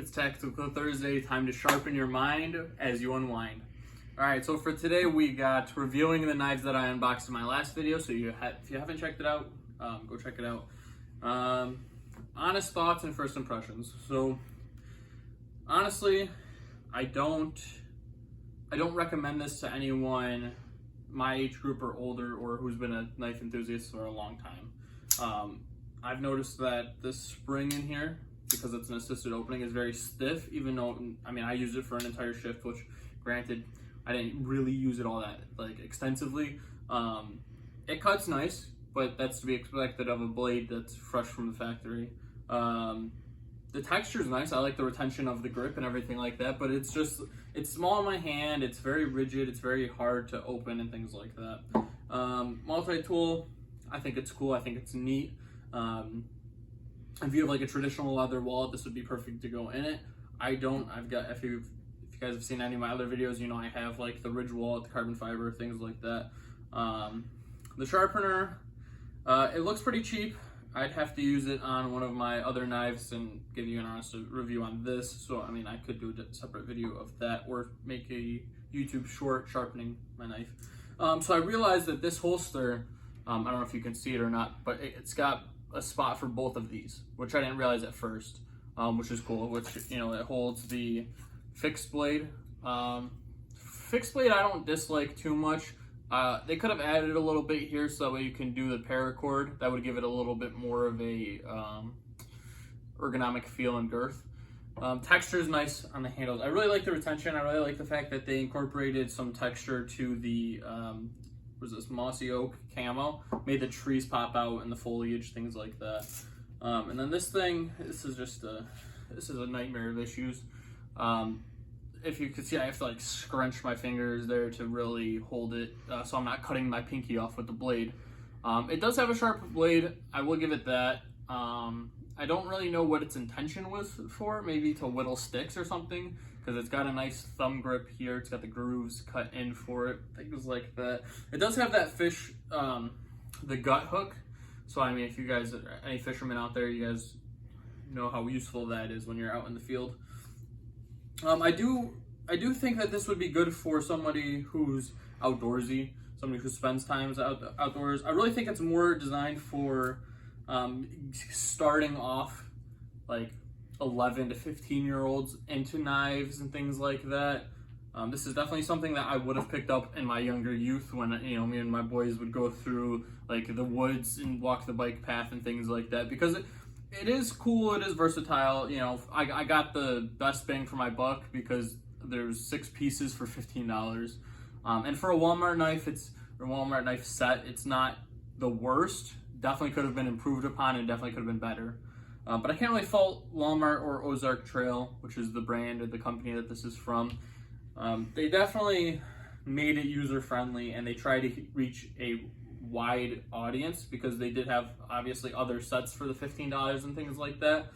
It's Tactical Thursday, time to sharpen your mind as you unwind. Alright, so for today we got reviewing the knives that I unboxed in my last video, so if you haven't checked it out, go check it out. Honest thoughts and first impressions. So, honestly, I don't recommend this to anyone my age group or older or who's been a knife enthusiast for a long time. I've noticed that this spring in here, because it's an assisted opening, is very stiff, even though, I mean, I used it for an entire shift, which granted, I didn't really use it all that extensively. It cuts nice, but that's to be expected of a blade that's fresh from the factory. The texture is nice. I like the retention of the grip and everything like that, but it's small in my hand. It's very rigid. It's very hard to open and things like that. Multi-tool, I think it's cool. I think it's neat. If you have like a traditional leather wallet, this would be perfect to go in it. I don't. If you guys have seen any of my other videos, you know I have like the Ridge wallet, the carbon fiber, things like that. The sharpener, it looks pretty cheap. I'd have to use it on one of my other knives and give you an honest review on this. So, I mean, I could do a separate video of that or make a YouTube short sharpening my knife. So I realized that this holster, I don't know if you can see it or not, but it's got a spot for both of these, which I didn't realize at first, which is cool, which, you know, it holds the fixed blade. Fixed blade I don't dislike too much. They could have added a little bit here so that way you can do the paracord. That would give it a little bit more of a ergonomic feel and girth. Texture is nice on the handles. I really like the retention. I really like the fact that they incorporated some texture to the mossy oak camo. Made the trees pop out and the foliage, things like that. And then this thing, this is a nightmare of issues. If you could see, I have to like scrunch my fingers there to really hold it, so I'm not cutting my pinky off with the blade. It does have a sharp blade, I will give it that. I don't really know what its intention was for, maybe to whittle sticks or something, because it's got a nice thumb grip here, it's got the grooves cut in for it, things like that. It does have that fish, the gut hook, so I mean, if you guys, any fishermen out there, you guys know how useful that is when you're out in the field. I do think that this would be good for somebody who's outdoorsy, somebody who spends time outdoors. I really think it's more designed for starting off like 11 to 15-year-olds into knives and things like that. This is definitely something that I would have picked up in my younger youth when, you know, me and my boys would go through like the woods and walk the bike path and things like that, because it is cool, it is versatile. You know, I got the best bang for my buck because there's 6 pieces for $15. And for a Walmart knife, Walmart knife set, it's not the worst. Definitely could have been improved upon and definitely could have been better. But I can't really fault Walmart or Ozark Trail, which is the brand or the company that this is from. They definitely made it user-friendly and they tried to reach a wide audience because they did have obviously other sets for the $15 and things like that.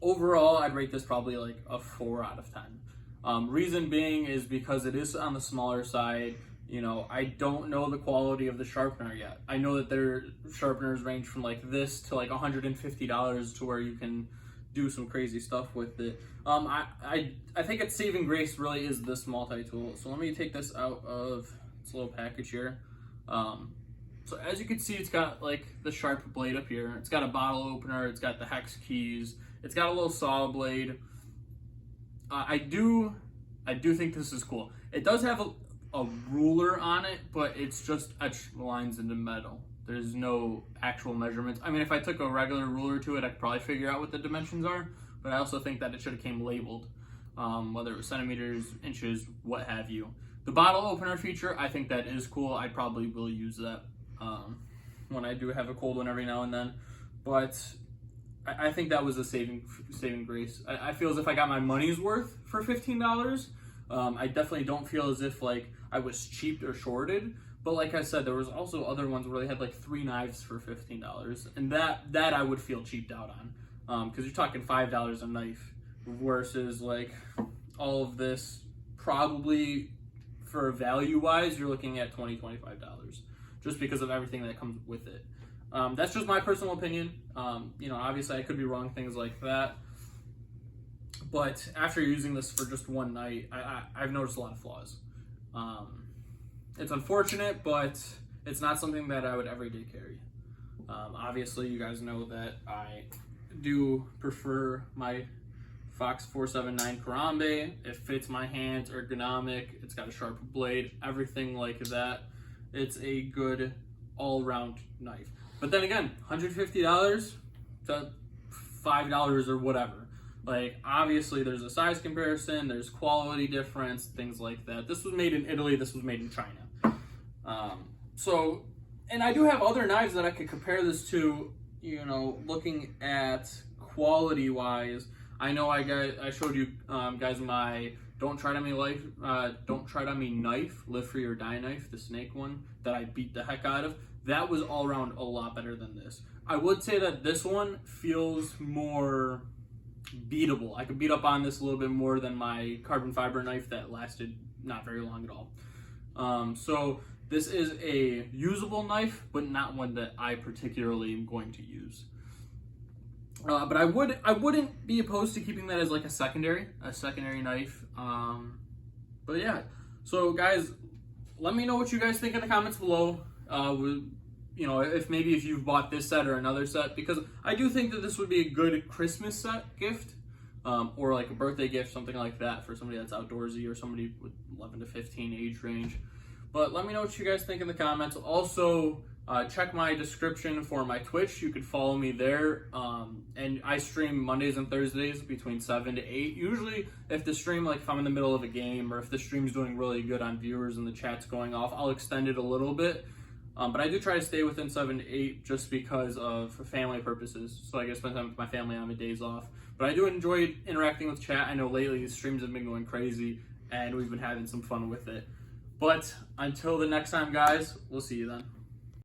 Overall, I'd rate this probably like a 4 out of 10. Reason being is because it is on the smaller side. You know, I don't know the quality of the sharpener yet. I know that their sharpeners range from like this to like $150 to where you can do some crazy stuff with it. I think its saving grace really is this multi-tool. So let me take this out of its little package here. So as you can see, it's got like the sharp blade up here. It's got a bottle opener. It's got the hex keys. It's got a little saw blade. I do think this is cool. It does have a ruler on it, but it's just etched lines into metal. There's no actual measurements. I mean, if I took a regular ruler to it, I could probably figure out what the dimensions are, but I also think that it should have came labeled, whether it was centimeters, inches, what have you. The bottle opener feature, I think that is cool. I probably will use that when I do have a cold one every now and then, but I think that was a saving grace. I feel as if I got my money's worth for $15. I definitely don't feel as if like I was cheaped or shorted, but like I said, there was also other ones where they had like 3 knives for $15, and that I would feel cheaped out on, because you're talking $5 a knife versus like all of this. Probably for value wise, you're looking at $20-25 just because of everything that comes with it. That's just my personal opinion. You know, obviously I could be wrong, things like that. But after using this for just one night, I've noticed a lot of flaws. It's unfortunate, but it's not something that I would everyday carry. Obviously, you guys know that I do prefer my Fox 479 Karambé. It fits my hands, ergonomic, it's got a sharper blade, everything like that. It's a good all-round knife. But then again, $150 to $5 or whatever. Like, obviously there's a size comparison, there's quality difference, things like that. This was made in Italy, this was made in China. And I do have other knives that I could compare this to, you know, looking at quality-wise. I know I showed you guys my Don't Try It On Me knife, Live Free or Die knife, the snake one that I beat the heck out of. That was all around a lot better than this. I would say that this one feels more beatable. I could beat up on this a little bit more than my carbon fiber knife that lasted not very long at all. So this is a usable knife, but not one that I particularly am going to use. But I wouldn't be opposed to keeping that as like a secondary knife. But yeah, so guys, let me know what you guys think in the comments below. You know, if you've bought this set or another set, because I do think that this would be a good Christmas set gift, or like a birthday gift, something like that for somebody that's outdoorsy or somebody with 11 to 15 age range. But let me know what you guys think in the comments. Also, check my description for my Twitch. You could follow me there. And I stream Mondays and Thursdays between 7 to 8. Usually, if the stream, like if I'm in the middle of a game or if the stream's doing really good on viewers and the chat's going off, I'll extend it a little bit. But I do try to stay within 7 to 8 just because of family purposes. So I get to spend time with my family on my days off. But I do enjoy interacting with chat. I know lately the streams have been going crazy and we've been having some fun with it. But until the next time, guys, we'll see you then.